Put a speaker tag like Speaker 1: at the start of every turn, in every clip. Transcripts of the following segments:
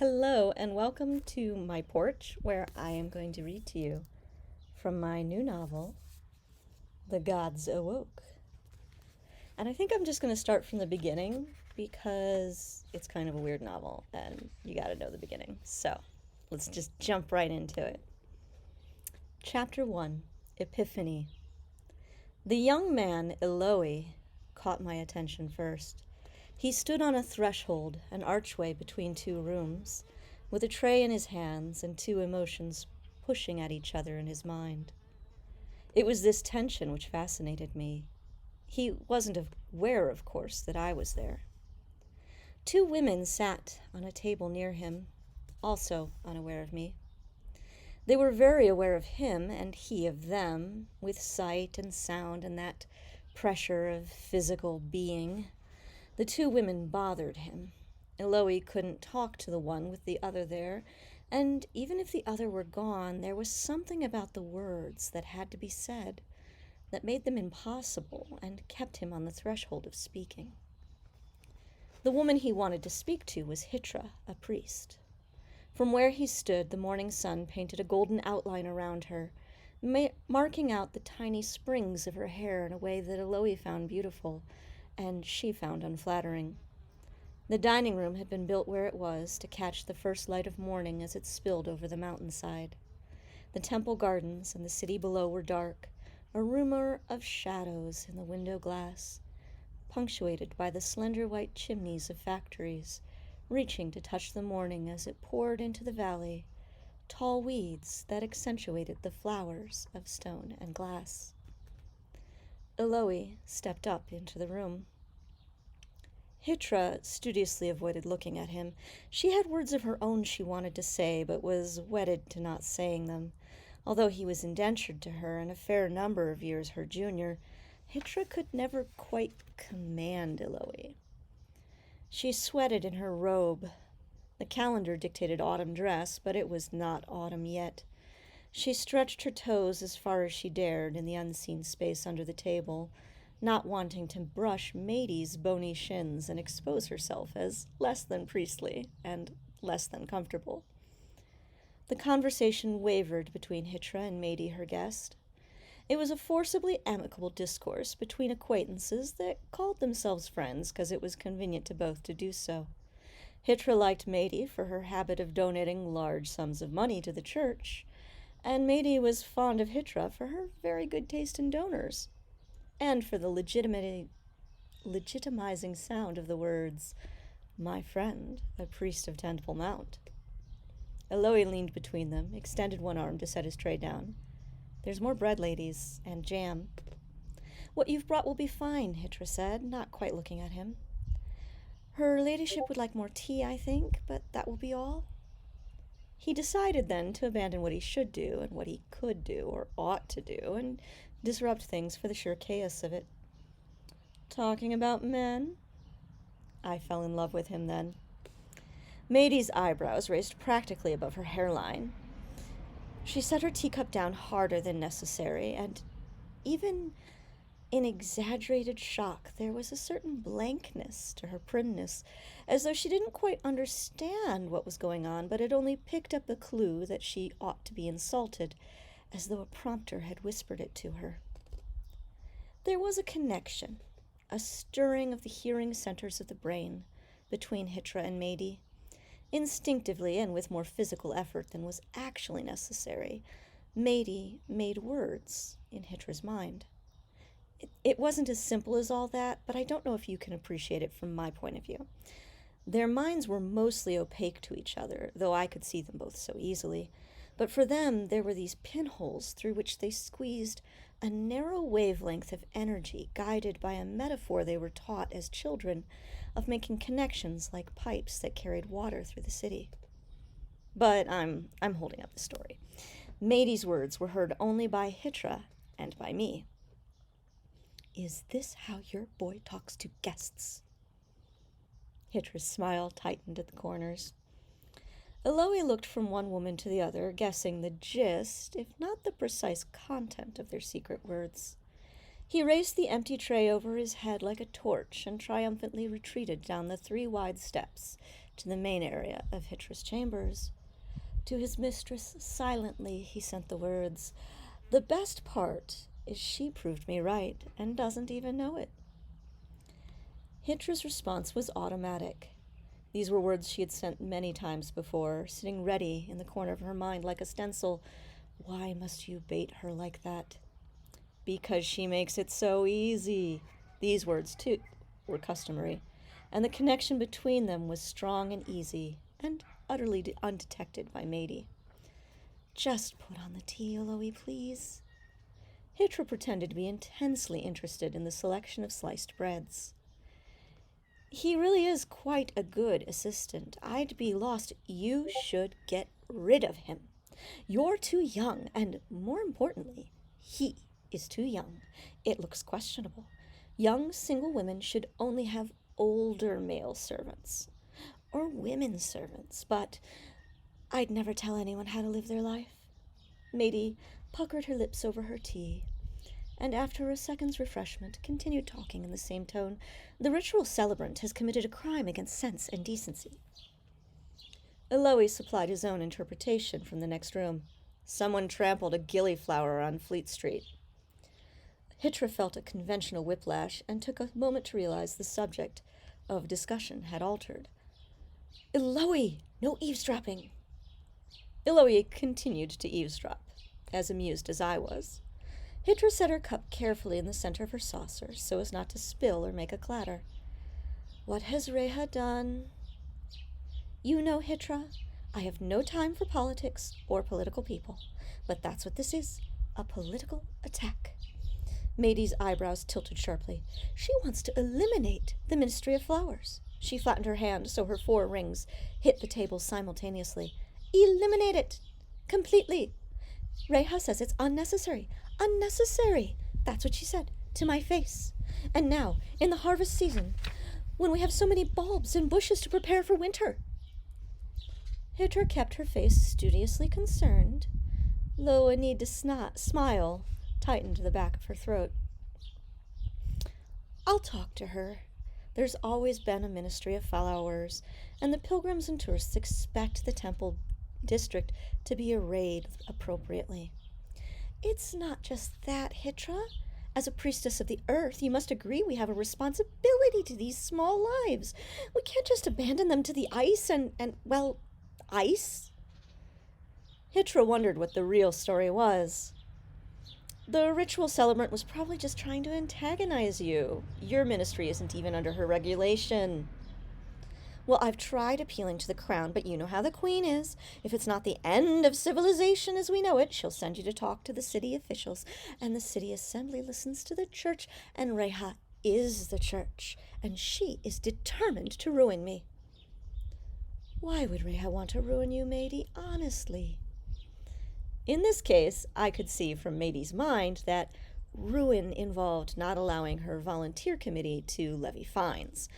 Speaker 1: Hello, and welcome to my porch, where I am going to read to you from my new novel, The Gods Awoke. And I think I'm just going to start from the beginning because it's kind of a weird novel and you got to know the beginning. So let's just jump right into it. Chapter 1, Epiphany. The young man, Eloi, caught my attention first. He stood on a threshold, an archway between two rooms, with a tray in his hands and two emotions pushing at each other in his mind. It was this tension which fascinated me. He wasn't aware, of course, that I was there. Two women sat on a table near him, also unaware of me. They were very aware of him, and he of them, with sight and sound and that pressure of physical being. The two women bothered him. Eloi couldn't talk to the one with the other there, and even if the other were gone, there was something about the words that had to be said that made them impossible and kept him on the threshold of speaking. The woman he wanted to speak to was Hitra, a priest. From where he stood, the morning sun painted a golden outline around her, marking out the tiny springs of her hair in a way that Eloi found beautiful, and she found unflattering. The dining room had been built where it was to catch the first light of morning as it spilled over the mountainside. The temple gardens and the city below were dark, a rumor of shadows in the window glass, punctuated by the slender white chimneys of factories, reaching to touch the morning as it poured into the valley, tall weeds that accentuated the flowers of stone and glass. Eloi stepped up into the room. Hitra studiously avoided looking at him. She had words of her own she wanted to say, but was wedded to not saying them. Although he was indentured to her and a fair number of years her junior, Hitra could never quite command Eloi. She sweated in her robe. The calendar dictated autumn dress, but it was not autumn yet. She stretched her toes as far as she dared in the unseen space under the table, not wanting to brush Matey's bony shins and expose herself as less than priestly and less than comfortable. The conversation wavered between Hitra and Matey, her guest. It was a forcibly amicable discourse between acquaintances that called themselves friends because it was convenient to both to do so. Hitra liked Matey for her habit of donating large sums of money to the church, and Matey was fond of Hitra for her very good taste in donors, and for the legitimizing sound of the words, "My friend, a priest of Temple Mount." Eloi leaned between them, extended one arm to set his tray down. "There's more bread, ladies, and jam." "What you've brought will be fine," Hitra said, not quite looking at him. "Her ladyship would like more tea, I think, but that will be all." He decided then to abandon what he should do and what he could do or ought to do and disrupt things for the sheer chaos of it. "Talking about men?" I fell in love with him then. Matey's eyebrows raised practically above her hairline. She set her teacup down harder than necessary, and even in exaggerated shock, there was a certain blankness to her primness, as though she didn't quite understand what was going on, but had only picked up a clue that she ought to be insulted, as though a prompter had whispered it to her. There was a connection, a stirring of the hearing centers of the brain, between Hitra and Matey. Instinctively, and with more physical effort than was actually necessary, Matey made words in Hitra's mind. It wasn't as simple as all that, but I don't know if you can appreciate it from my point of view. Their minds were mostly opaque to each other, though I could see them both so easily. But for them, there were these pinholes through which they squeezed a narrow wavelength of energy, guided by a metaphor they were taught as children of making connections like pipes that carried water through the city. But I'm holding up the story. Matey's words were heard only by Hitra and by me. "Is this how your boy talks to guests?" Hitra's smile tightened at the corners. Eloi looked from one woman to the other, guessing the gist, if not the precise content of their secret words. He raised the empty tray over his head like a torch and triumphantly retreated down the 3 wide steps to the main area of Hitra's chambers. To his mistress, silently, he sent the words, "The best part is she proved me right and doesn't even know it." Hitra's response was automatic. These were words she had sent many times before, sitting ready in the corner of her mind like a stencil. Why must you bait her like that? Because she makes it so easy. These words, too, were customary, and the connection between them was strong and easy, and utterly undetected by Mady. "Just put on the tea, Eloy, please." Hitra pretended to be intensely interested in the selection of sliced breads. "He really is quite a good assistant. I'd be lost. You should get rid of him. You're too young, and more importantly, he is too young. It looks questionable. Young single women should only have older male servants. Or women servants, but I'd never tell anyone how to live their life." Mady puckered her lips over her tea, and after a second's refreshment continued talking in the same tone. "The ritual celebrant has committed a crime against sense and decency." Eloy supplied his own interpretation from the next room. "Someone trampled a gillyflower on Fleet Street." Hitra felt a conventional whiplash and took a moment to realize the subject of discussion had altered. "Eloy, no eavesdropping." Eloy continued to eavesdrop, as amused as I was. Hitra set her cup carefully in the center of her saucer so as not to spill or make a clatter. "What has Reha done?" "You know, Hitra, I have no time for politics or political people, but that's what this is, a political attack." Mady's eyebrows tilted sharply. "She wants to eliminate the Ministry of Flowers." She flattened her hand so her 4 rings hit the table simultaneously. "Eliminate it. Completely. Reha says it's unnecessary. Unnecessary. That's what she said, to my face. And now, in the harvest season, when we have so many bulbs and bushes to prepare for winter." Hitra kept her face studiously concerned, though a need to smile tightened the back of her throat. "I'll talk to her. There's always been a Ministry of Flowers, and the pilgrims and tourists expect the temple district to be arrayed appropriately." "It's not just that, Hitra. As a priestess of the earth, you must agree we have a responsibility to these small lives. We can't just abandon them to the ice and ice?" Hitra wondered what the real story was. "The ritual celebrant was probably just trying to antagonize you. Your ministry isn't even under her regulation." "Well, I've tried appealing to the crown, but you know how the queen is. If it's not the end of civilization as we know it, she'll send you to talk to the city officials, and the city assembly listens to the church, and Reha is the church, and she is determined to ruin me." "Why would Reha want to ruin you, Mady? Honestly." In this case, I could see from Mady's mind that ruin involved not allowing her volunteer committee to levy fines.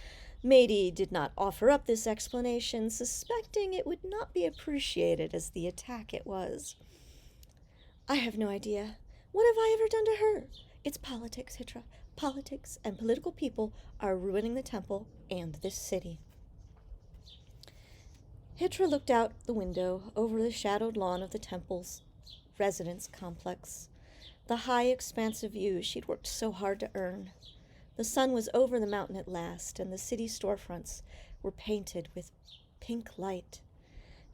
Speaker 1: Mady did not offer up this explanation, suspecting it would not be appreciated as the attack it was. "I have no idea. What have I ever done to her? It's politics, Hitra. Politics and political people are ruining the temple and this city." Hitra looked out the window over the shadowed lawn of the temple's residence complex, the high, expansive view she'd worked so hard to earn. The sun was over the mountain at last, and the city storefronts were painted with pink light.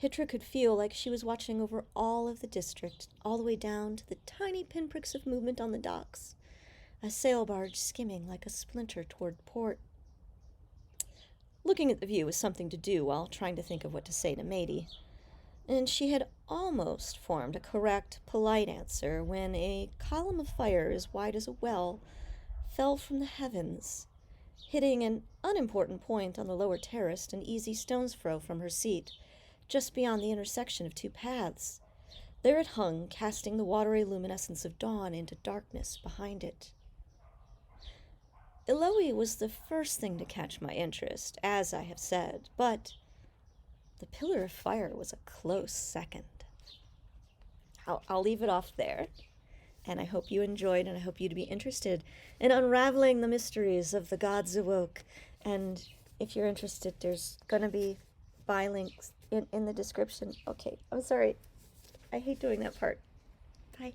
Speaker 1: Hitra could feel like she was watching over all of the district, all the way down to the tiny pinpricks of movement on the docks, a sail barge skimming like a splinter toward port. Looking at the view was something to do while trying to think of what to say to Mady, and she had almost formed a correct, polite answer when a column of fire as wide as a well fell from the heavens, hitting an unimportant point on the lower terrace an easy stone's throw from her seat, just beyond the intersection of 2 paths. There it hung, casting the watery luminescence of dawn into darkness behind it. Eloy was the first thing to catch my interest, as I have said, but the pillar of fire was a close second. I'll leave it off there, and I hope you enjoyed, and I hope you'd be interested in unraveling the mysteries of the Gods Awoke. And if you're interested, there's going to be buy links in the description. Okay, I'm sorry. I hate doing that part. Bye.